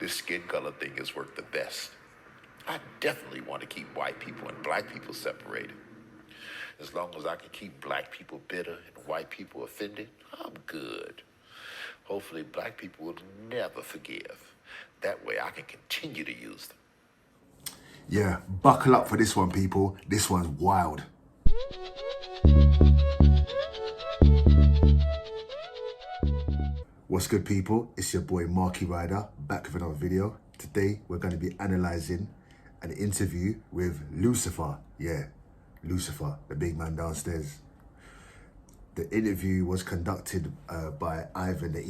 This skin color thing has worked the best. I definitely want to keep white people and black people separated. As long as I can keep black people bitter and white people offended, I'm good. Hopefully black people will never forgive. That way I can continue to use them. Yeah, buckle up for this one, people. This one's wild. What's good, people? It's your boy Marky Ryder, back with another video. Today, we're going to be analysing an interview with Lucifer. Yeah, Lucifer, the big man downstairs. The interview was conducted by Ivan the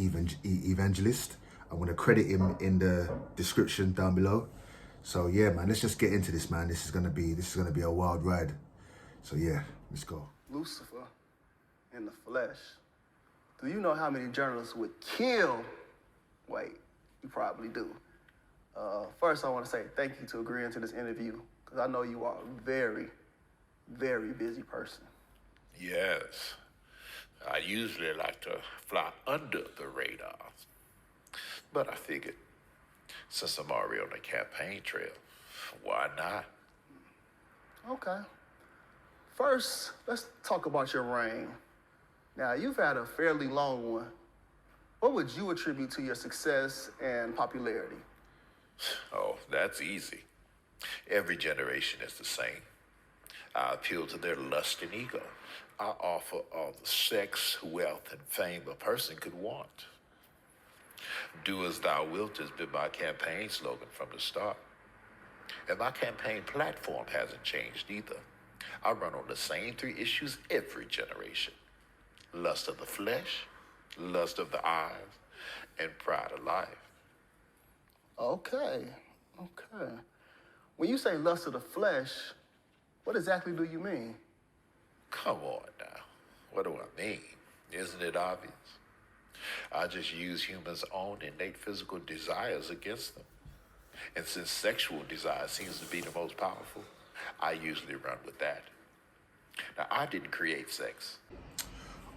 Evangelist. I'm going to credit him in the description down below. So yeah, man, let's just get into this, man. This is gonna be a wild ride. So yeah, let's go. Lucifer in the flesh. Do you know how many journalists would kill? Wait, you probably do. First, I want to say thank you to agreeing to this interview, because I know you are a very, very busy person. Yes. I usually like to fly under the radar. But I figured, since I'm already on the campaign trail, why not? Okay. First, let's talk about your reign. Now, you've had a fairly long one. What would you attribute to your success and popularity? Oh, that's easy. Every generation is the same. I appeal to their lust and ego. I offer all the sex, wealth, and fame a person could want. Do as thou wilt has been my campaign slogan from the start. And my campaign platform hasn't changed either. I run on the same three issues every generation. Lust of the flesh, lust of the eyes, and pride of life. Okay. When you say lust of the flesh, what exactly do you mean? Come on now. What do I mean? Isn't it obvious? I just use humans' own innate physical desires against them. And since sexual desire seems to be the most powerful, I usually run with that. Now, I didn't create sex.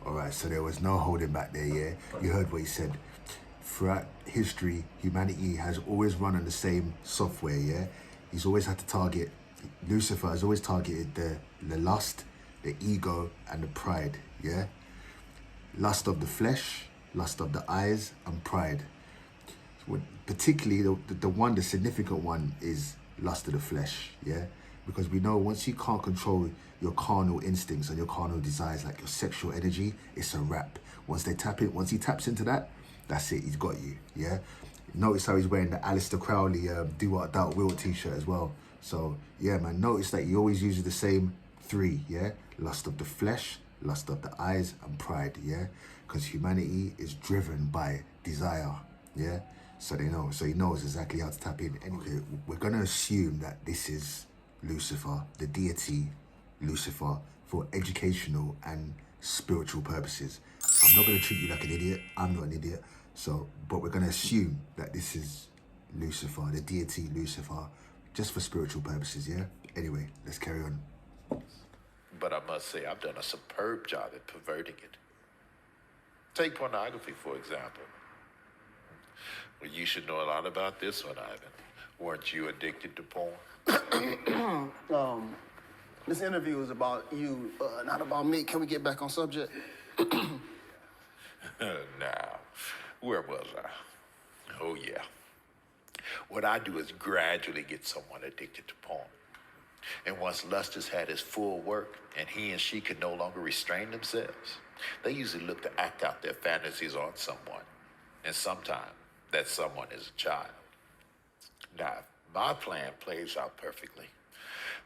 All right, so there was no holding back there, yeah? You heard what he said. Throughout history, humanity has always run on the same software, yeah? He's always had to target, Lucifer has always targeted the lust, the ego, and the pride, yeah? Lust of the flesh, lust of the eyes, and pride. Particularly, the significant one is lust of the flesh, yeah? Because we know once you can't control your carnal instincts and your carnal desires, like your sexual energy, it's a wrap. Once he taps into that, that's it, he's got you, yeah? Notice how he's wearing the Aleister Crowley Do What Thou Wilt t-shirt as well. So, yeah, man, notice that he always uses the same three, yeah? Lust of the flesh, lust of the eyes, and pride, yeah? Because humanity is driven by desire, yeah? So he knows exactly how to tap in. Anyway, we're gonna assume that this is Lucifer, the deity Lucifer, for educational and spiritual purposes. I'm not gonna treat you like an idiot. I'm not an idiot. But we're gonna assume that this is Lucifer, the deity Lucifer, just for spiritual purposes, yeah? Anyway, let's carry on. But I must say, I've done a superb job at perverting it. Take pornography, for example. Well, you should know a lot about this one, Ivan. Weren't you addicted to porn? This interview is about you, not about me. Can we get back on subject? Now, where was I? Oh, yeah. What I do is gradually get someone addicted to porn. And once lust has had its full work and he and she can no longer restrain themselves, they usually look to act out their fantasies on someone. And sometimes that someone is a child. Now, if my plan plays out perfectly,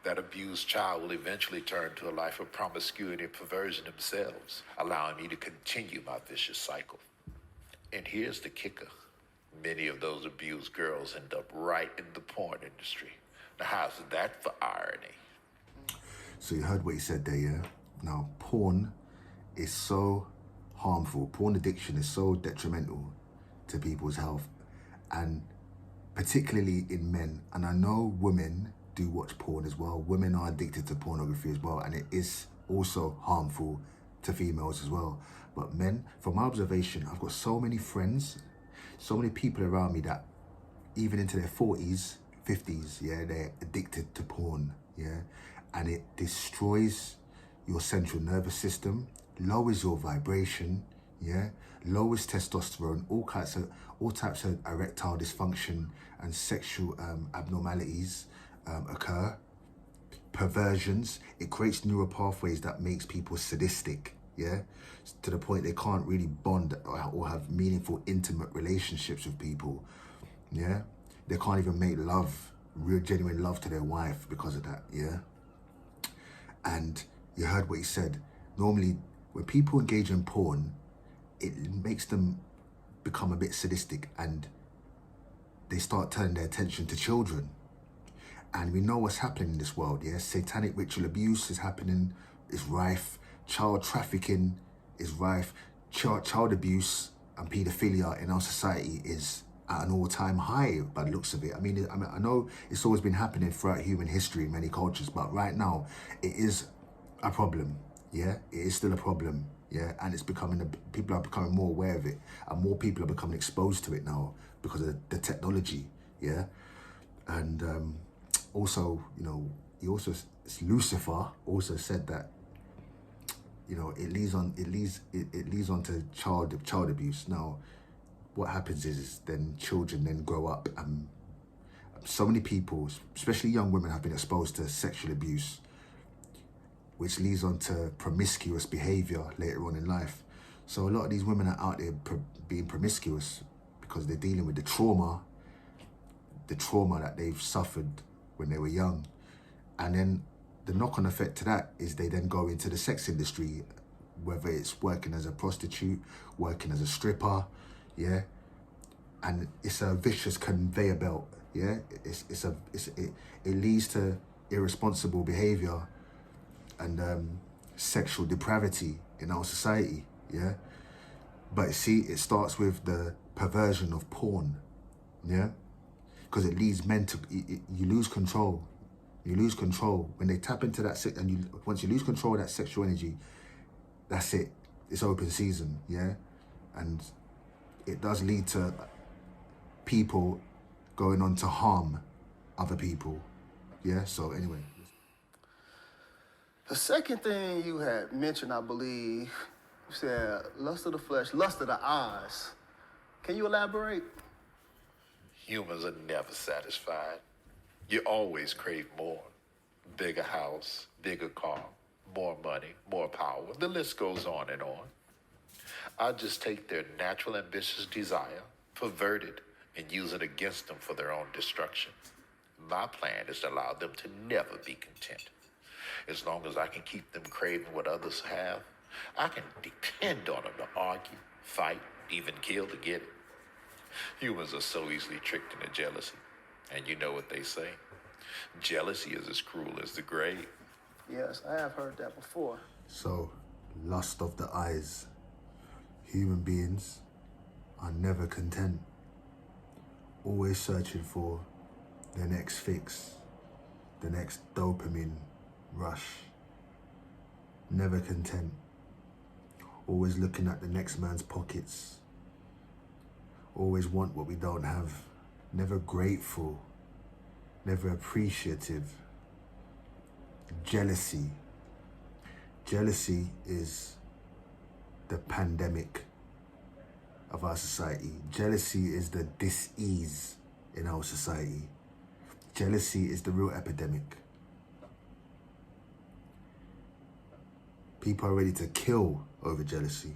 that abused child will eventually turn to a life of promiscuity and perversion themselves, allowing me to continue my vicious cycle. And here's the kicker. Many of those abused girls end up right in the porn industry. Now, how's that for irony? So you heard what he said there, yeah? Now, porn is so harmful. Porn addiction is so detrimental to people's health, and particularly in men. And I know women do watch porn as well. Women are addicted to pornography as well, and it is also harmful to females as well. But men, from my observation, I've got so many friends, so many people around me that even into their 40s, 50s, yeah, they're addicted to porn, yeah, and it destroys your central nervous system, lowers your vibration, yeah, lowers testosterone, all types of erectile dysfunction and sexual abnormalities occur. Perversions, it creates neural pathways that makes people sadistic, yeah, to the point they can't really bond or have meaningful, intimate relationships with people, yeah. They can't even make love, real, genuine love to their wife because of that, yeah. And you heard what he said. Normally, when people engage in porn, it makes them become a bit sadistic and they start turning their attention to children. And we know what's happening in this world, yeah? Satanic ritual abuse is happening, is rife. Child trafficking is rife. Child abuse and paedophilia in our society is at an all-time high by the looks of it. I mean, I know it's always been happening throughout human history in many cultures, but right now it is a problem, yeah? It is still a problem, yeah? And it's becoming, people are becoming more aware of it, and more people are becoming exposed to it now because of the technology, yeah? And also, you know, Lucifer also said that, you know, it leads on to child abuse. Now, what happens is then children then grow up, and so many people, especially young women, have been exposed to sexual abuse, which leads on to promiscuous behavior later on in life. So a lot of these women are out there being promiscuous because they're dealing with the trauma that they've suffered when they were young. And then the knock-on effect to that is they then go into the sex industry, whether it's working as a prostitute, working as a stripper, yeah? And it's a vicious conveyor belt, yeah? It leads to irresponsible behavior and sexual depravity in our society, yeah? But see, it starts with the perversion of porn, yeah? Because it leads men to, you lose control. You lose control. When they tap into that, once you lose control of that sexual energy, that's it. It's open season, yeah? And it does lead to people going on to harm other people, yeah? So anyway. The second thing you had mentioned, I believe, you said lust of the flesh, lust of the eyes. Can you elaborate? Humans are never satisfied. You always crave more. Bigger house, bigger car, more money, more power. The list goes on and on. I just take their natural ambitious desire, pervert it, and use it against them for their own destruction. My plan is to allow them to never be content. As long as I can keep them craving what others have, I can depend on them to argue, fight, even kill to get it. Humans are so easily tricked into jealousy. And you know what they say? Jealousy is as cruel as the grave. Yes, I have heard that before. So, lust of the eyes. Human beings are never content. Always searching for the next fix, the next dopamine rush. Never content. Always looking at the next man's pockets. Always want what we don't have. Never grateful. Never appreciative. Jealousy. Jealousy is the pandemic of our society. Jealousy is the dis-ease in our society. Jealousy is the real epidemic. People are ready to kill over jealousy.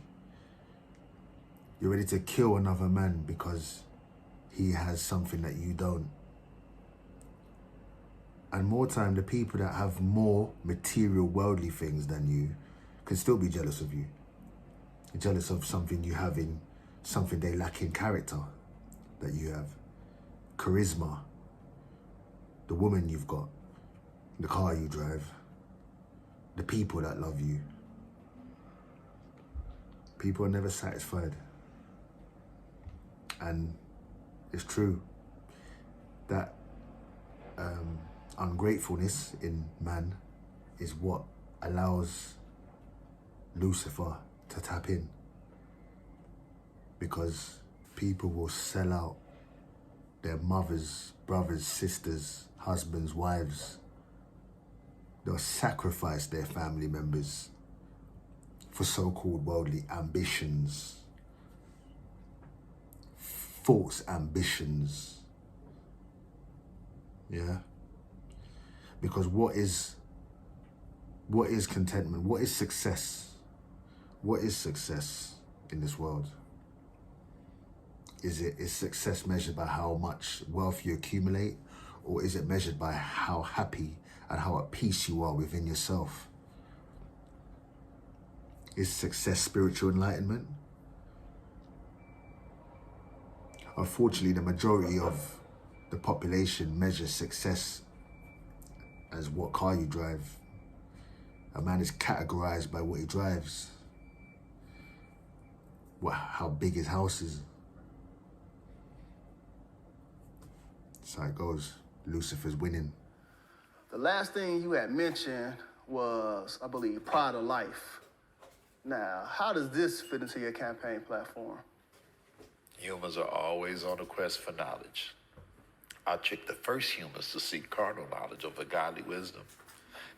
You're ready to kill another man because he has something that you don't. And more time, the people that have more material, worldly things than you can still be jealous of you. Jealous of something you have in, something they lack in character that you have. Charisma, the woman you've got, the car you drive, the people that love you. People are never satisfied. And it's true that ungratefulness in man is what allows Lucifer to tap in, because people will sell out their mothers, brothers, sisters, husbands, wives. They'll sacrifice their family members for so-called worldly ambitions, false ambitions. Yeah? Because what is contentment? What is success? What is success in this world? Is success measured by how much wealth you accumulate, or is it measured by how happy and how at peace you are within yourself? Is success spiritual enlightenment? Unfortunately, the majority of the population measures success as what car you drive. A man is categorized by what he drives, how big his house is. That's how it goes. Lucifer's winning. The last thing you had mentioned was, I believe, pride of life. Now, how does this fit into your campaign platform? Humans are always on a quest for knowledge. I tricked the first humans to seek carnal knowledge over godly wisdom,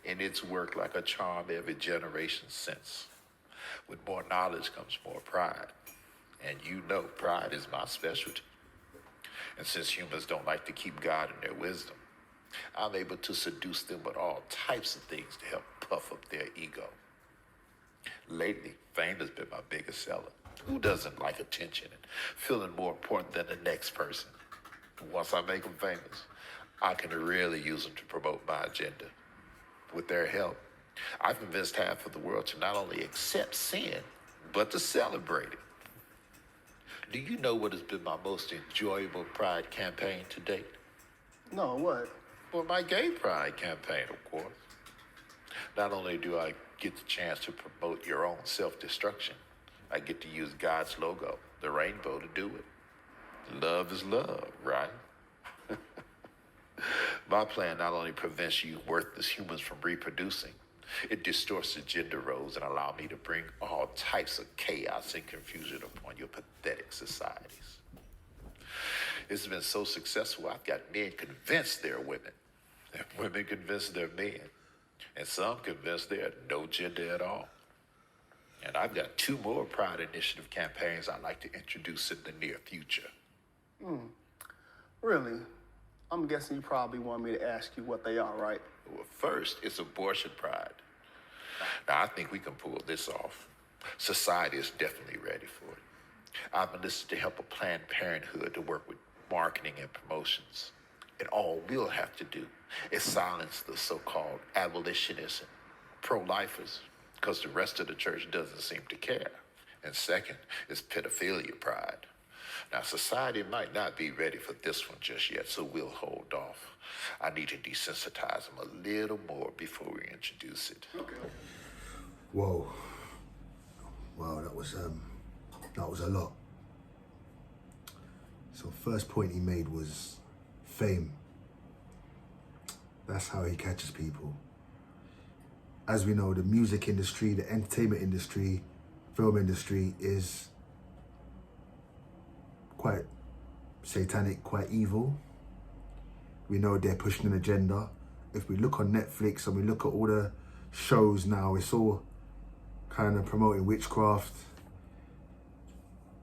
and it's worked like a charm every generation since. With more knowledge comes more pride, and you know pride is my specialty. And since humans don't like to keep God in their wisdom, I'm able to seduce them with all types of things to help puff up their ego. Lately, fame has been my biggest seller. Who doesn't like attention and feeling more important than the next person? Once I make them famous, I can really use them to promote my agenda. With their help, I've convinced half of the world to not only accept sin, but to celebrate it. Do you know what has been my most enjoyable pride campaign to date? No, what? Well, my gay pride campaign, of course. Not only do I get the chance to promote your own self-destruction, I get to use God's logo, the rainbow, to do it. Love is love, right? My plan not only prevents you worthless humans from reproducing, it distorts the gender roles and allows me to bring all types of chaos and confusion upon your pathetic societies. It's been so successful, I've got men convinced they're women, and women convinced they're men, and some convinced they're no gender at all. And I've got 2 more Pride Initiative campaigns I'd like to introduce in the near future. Really? I'm guessing you probably want me to ask you what they are, right? Well, first, it's abortion pride. Now, I think we can pull this off. Society is definitely ready for it. I've enlisted to help a Planned Parenthood to work with marketing and promotions. And all we'll have to do is silence the so-called abolitionists and pro-lifers, because the rest of the church doesn't seem to care. And second is pedophilia pride. Now, society might not be ready for this one just yet, so we'll hold off. I need to desensitize them a little more before we introduce it. Okay. Whoa. Wow, that was a lot. So first point he made was fame. That's how he catches people. As we know, the music industry, the entertainment industry, film industry is quite satanic, quite evil. We know they're pushing an agenda. If we look on Netflix and we look at all the shows now, it's all kind of promoting witchcraft,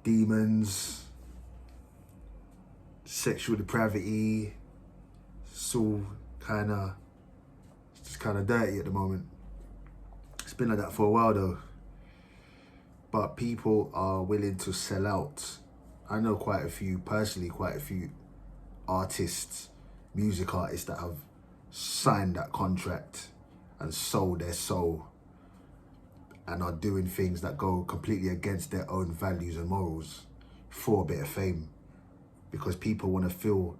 demons, sexual depravity. It's all just kind of dirty at the moment. It's been like that for a while though. But people are willing to sell out. I know quite a few artists, music artists that have signed that contract and sold their soul and are doing things that go completely against their own values and morals for a bit of fame. Because people want to feel,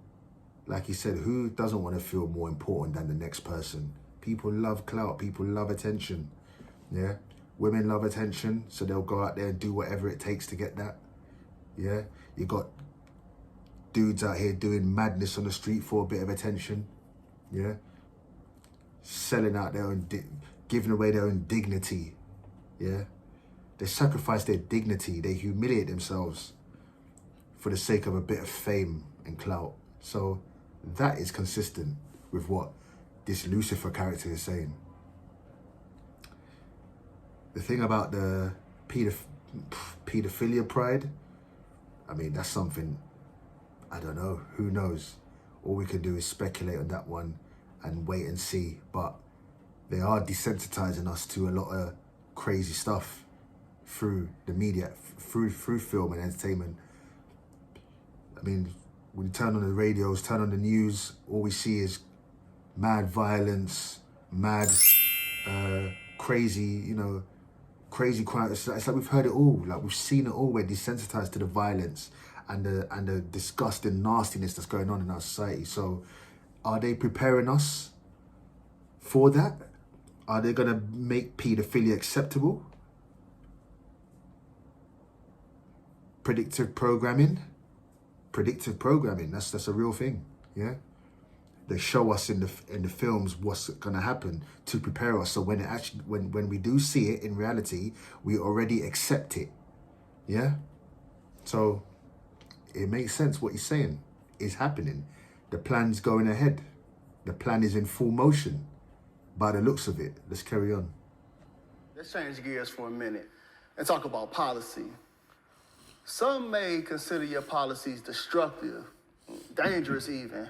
like he said, who doesn't want to feel more important than the next person? People love clout, people love attention, yeah? Women love attention, so they'll go out there and do whatever it takes to get that, yeah? You got dudes out here doing madness on the street for a bit of attention, yeah? Selling out their own, giving away their own dignity, yeah? They sacrifice their dignity, they humiliate themselves for the sake of a bit of fame and clout. So that is consistent with what this Lucifer character is saying. The thing about the pedophilia pride, I mean, that's something, I don't know, who knows? All we can do is speculate on that one and wait and see. But they are desensitizing us to a lot of crazy stuff through the media, through film and entertainment. I mean, when you turn on the radios, turn on the news, all we see is mad violence, mad crazy, crazy crime. It's like we've heard it all, like we've seen it all. We're desensitized to the violence and the disgusting nastiness that's going on in our society. So are they preparing us for that? Are they gonna make pedophilia acceptable? Predictive programming, that's a real thing, yeah? They show us in the films what's gonna happen to prepare us, so when it actually when we do see it in reality, we already accept it, yeah? So it makes sense what he's saying is happening. The plan's going ahead. The plan is in full motion by the looks of it. Let's carry on. Let's change gears for a minute and talk about policy. Some may consider your policies destructive, dangerous even.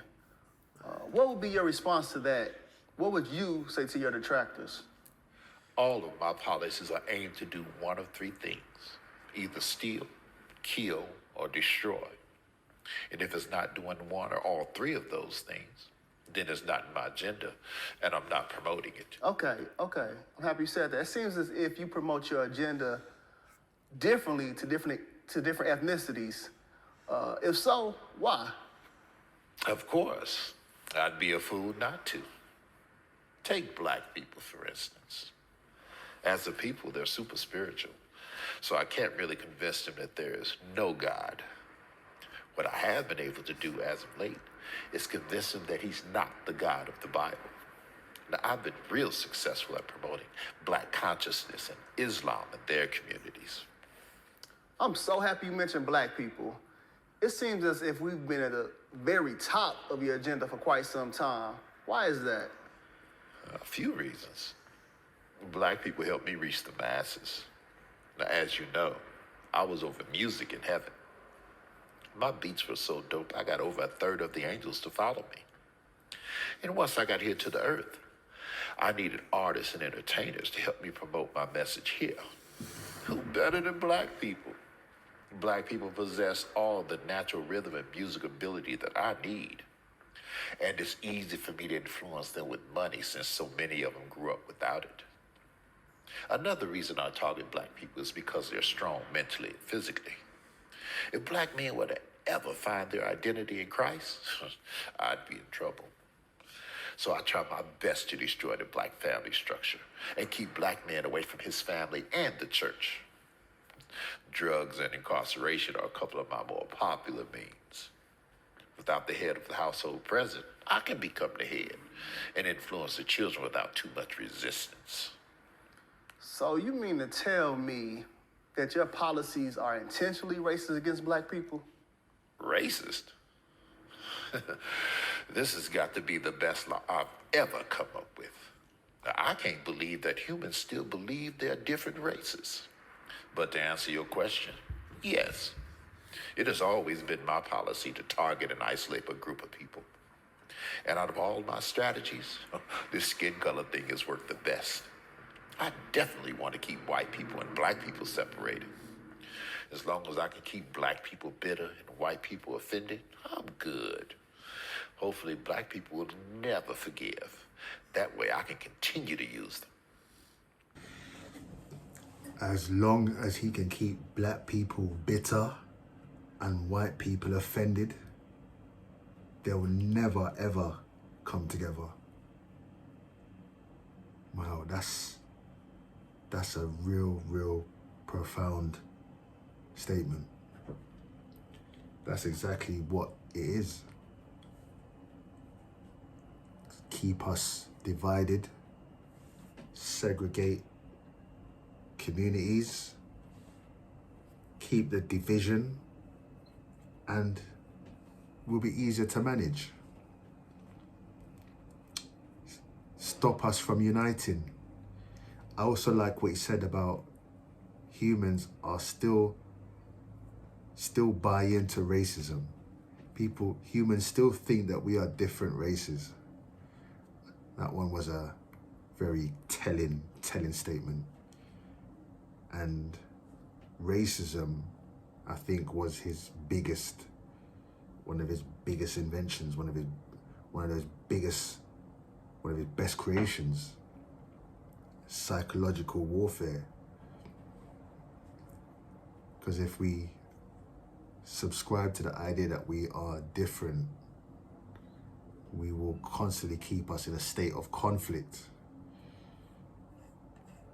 What would be your response to that? What would you say to your detractors? All of my policies are aimed to do one of three things: either steal, kill, or destroy. And if it's not doing one or all three of those things, then it's not in my agenda, and I'm not promoting it. Okay. I'm happy you said that. It seems as if you promote your agenda differently to different ethnicities. If so, why? Of course, I'd be a fool not to. Take black people, for instance. As a people, they're super spiritual, so I can't really convince them that there is no God. What I have been able to do as of late is convince them that he's not the God of the Bible. Now, I've been real successful at promoting black consciousness and Islam in their communities. I'm so happy you mentioned black people. It seems as if we've been at the very top of your agenda for quite some time. Why is that? A few reasons. Black people help me reach the masses. Now, as you know, I was over music in heaven. My beats were so dope, I got over a third of the angels to follow me. And once I got here to the earth, I needed artists and entertainers to help me promote my message here. Who better than black people? Black people possess all the natural rhythm and music ability that I need. And it's easy for me to influence them with money since so many of them grew up without it. Another reason I target black people is because they're strong mentally and physically. If black men were to ever find their identity in Christ, I'd be in trouble. So I try my best to destroy the black family structure and keep black men away from his family and the church. Drugs and incarceration are a couple of my more popular means. Without the head of the household present, I can become the head and influence the children without too much resistance. So you mean to tell me that your policies are intentionally racist against black people? Racist? This has got to be the best law I've ever come up with. Now, I can't believe that humans still believe they're different races. But to answer your question, yes. It has always been my policy to target and isolate a group of people. And out of all my strategies, this skin color thing has worked the best. I definitely want to keep white people and black people separated. As long as I can keep black people bitter and white people offended, I'm good. Hopefully black people will never forgive. That way I can continue to use them. As long as he can keep black people bitter and white people offended, they will never ever come together. Wow, that's a real profound statement. That's exactly what it is. Keep us divided, segregate communities, keep the division, and will be easier to manage. Stop us from uniting. I also like what he said about humans are still buy into racism. Humans still think that we are different races. That one was a very telling statement. And racism, I think, was one of his biggest inventions, one of his best creations. Psychological warfare. Because if we subscribe to the idea that we are different, we will constantly keep us in a state of conflict.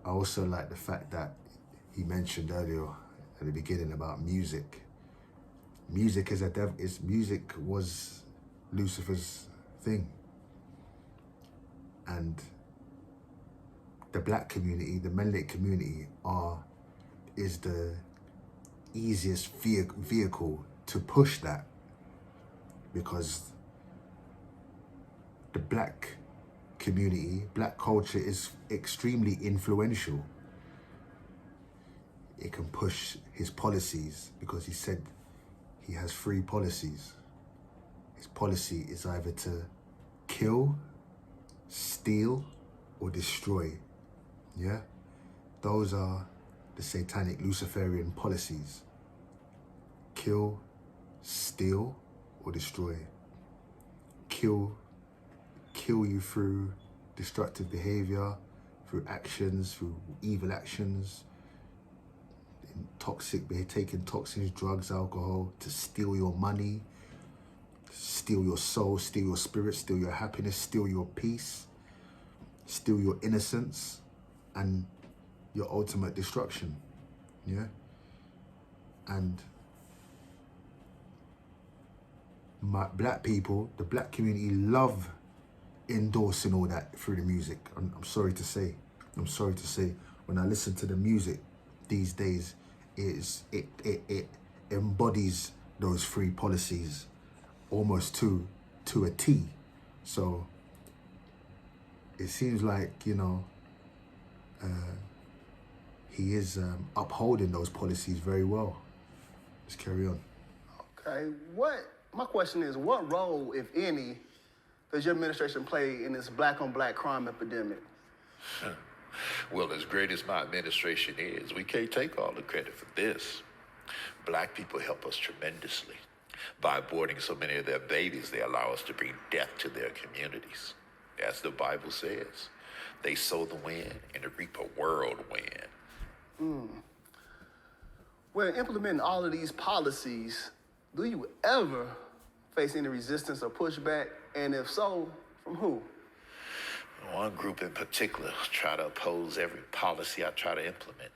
I also like the fact that he mentioned earlier at the beginning about music. Music was Lucifer's thing. And the black community, the Mennonite community is the easiest vehicle to push that, because the black community, black culture is extremely influential. It can push his policies because he said he has 3 policies. His policy is either to kill, steal, or destroy. Yeah? Those are the satanic Luciferian policies. Kill, steal, or destroy. Kill you through destructive behavior, through actions, through evil actions, taking toxins, drugs, alcohol, to steal your money, steal your soul, steal your spirit, steal your happiness, steal your peace, steal your innocence, and your ultimate destruction. Yeah? And black people, the black community, love endorsing all that through the music. I'm sorry to say, when I listen to the music these days, it embodies those 3 policies almost to a T. So it seems like, he is upholding those policies very well. Let's carry on. Okay, my question is, what role, if any, does your administration play in this black-on-black crime epidemic? Well, as great as my administration is, we can't take all the credit for this. Black people help us tremendously. By aborting so many of their babies, they allow us to bring death to their communities. As the Bible says, they sow the wind and reap a whirlwind. When implementing all of these policies, do you ever face any resistance or pushback? And if so, from who? One group in particular try to oppose every policy I try to implement.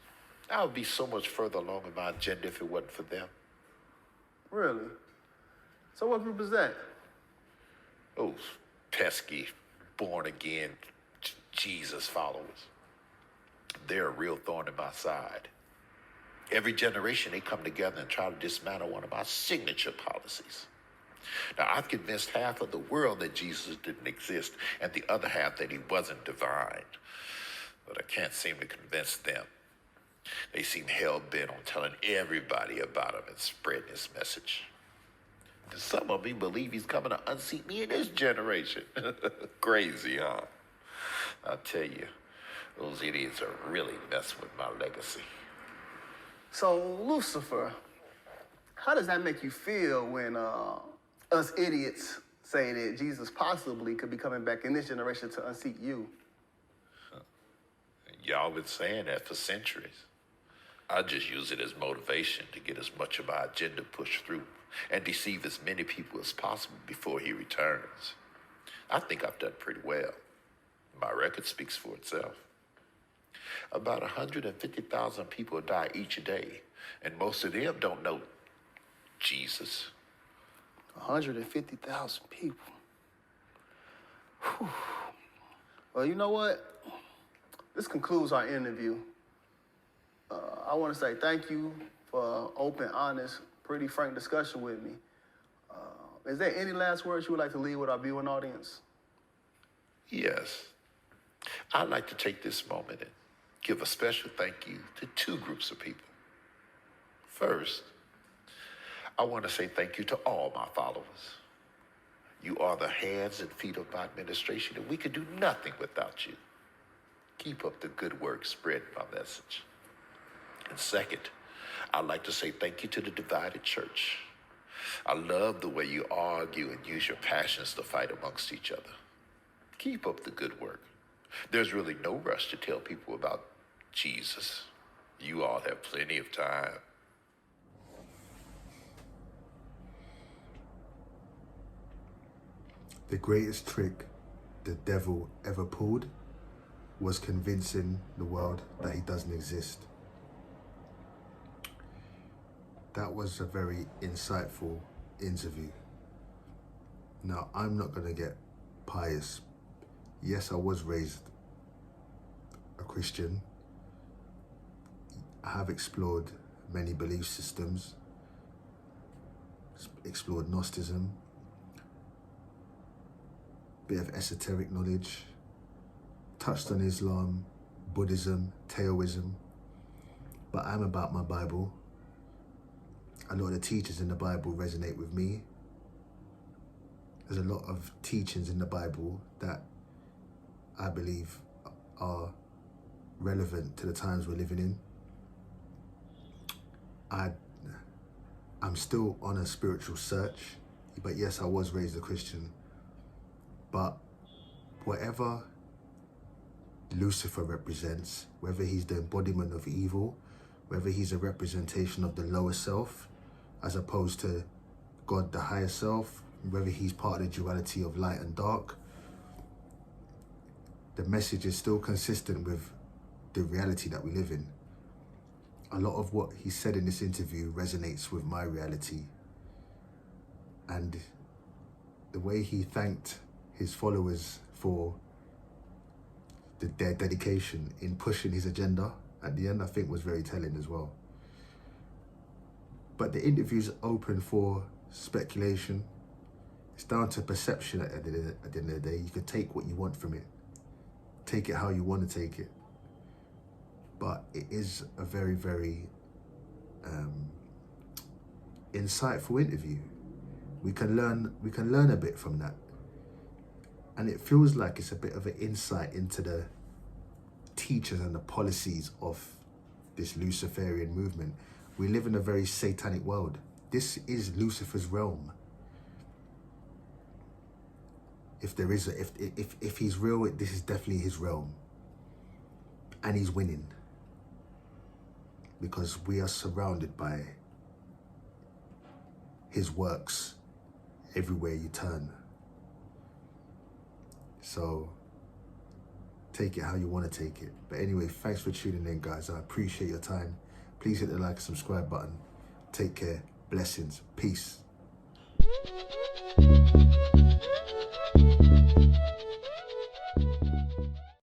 I would be so much further along in my agenda if it wasn't for them. Really? So what group is that? Those pesky, born-again Jesus followers. They're a real thorn in my side. Every generation, they come together and try to dismantle one of my signature policies. Now, I've convinced half of the world that Jesus didn't exist and the other half that he wasn't divine. But I can't seem to convince them. They seem hell-bent on telling everybody about him and spreading his message. And some of them believe he's coming to unseat me in this generation. Crazy, huh? I'll tell you, those idiots are really messing with my legacy. So, Lucifer, how does that make you feel when us idiots say that Jesus possibly could be coming back in this generation to unseat you? Y'all been saying that for centuries. I just use it as motivation to get as much of my agenda pushed through and deceive as many people as possible before he returns. I think I've done pretty well. My record speaks for itself. About 150,000 people die each day, and most of them don't know Jesus. 150,000 people. Whew. Well, you know what? This concludes our interview. I want to say thank you for open, honest, pretty frank discussion with me. Is there any last words you would like to leave with our viewing audience? Yes. I'd like to take this moment and give a special thank you to two groups of people. First, I want to say thank you to all my followers. You are the hands and feet of my administration, and we could do nothing without you. Keep up the good work spreading my message. And second, I'd like to say thank you to the divided church. I love the way you argue and use your passions to fight amongst each other. Keep up the good work. There's really no rush to tell people about Jesus. You all have plenty of time. The greatest trick the devil ever pulled was convincing the world that he doesn't exist. That was a very insightful interview. Now, I'm not going to get pious. Yes, I was raised a Christian. I have explored many belief systems, explored Gnosticism, bit of esoteric knowledge, touched on Islam, Buddhism, Taoism, but I'm about my Bible. A lot of the teachings in the Bible resonate with me. There's a lot of teachings in the Bible that I believe are relevant to the times we're living in. I'm still on a spiritual search, but yes, I was raised a Christian. But whatever Lucifer represents, whether he's the embodiment of evil, whether he's a representation of the lower self, as opposed to God, the higher self, whether he's part of the duality of light and dark, the message is still consistent with the reality that we live in. A lot of what he said in this interview resonates with my reality. And the way he thanked his followers for their dedication in pushing his agenda at the end, I think was very telling as well. But the interview's open for speculation. It's down to perception at the end of the day. You can take what you want from it. Take it how you want to take it. But it is a very, very insightful interview. We can learn a bit from that. And it feels like it's a bit of an insight into the teachers and the policies of this Luciferian movement. We live in a very satanic world. This is Lucifer's realm. If there is if he's real, this is definitely his realm. And he's winning. Because we are surrounded by his works everywhere you turn. So take it how you want to take it. But anyway, thanks for tuning in, guys. I appreciate your time. Please hit the like and subscribe button. Take care. Blessings. Peace.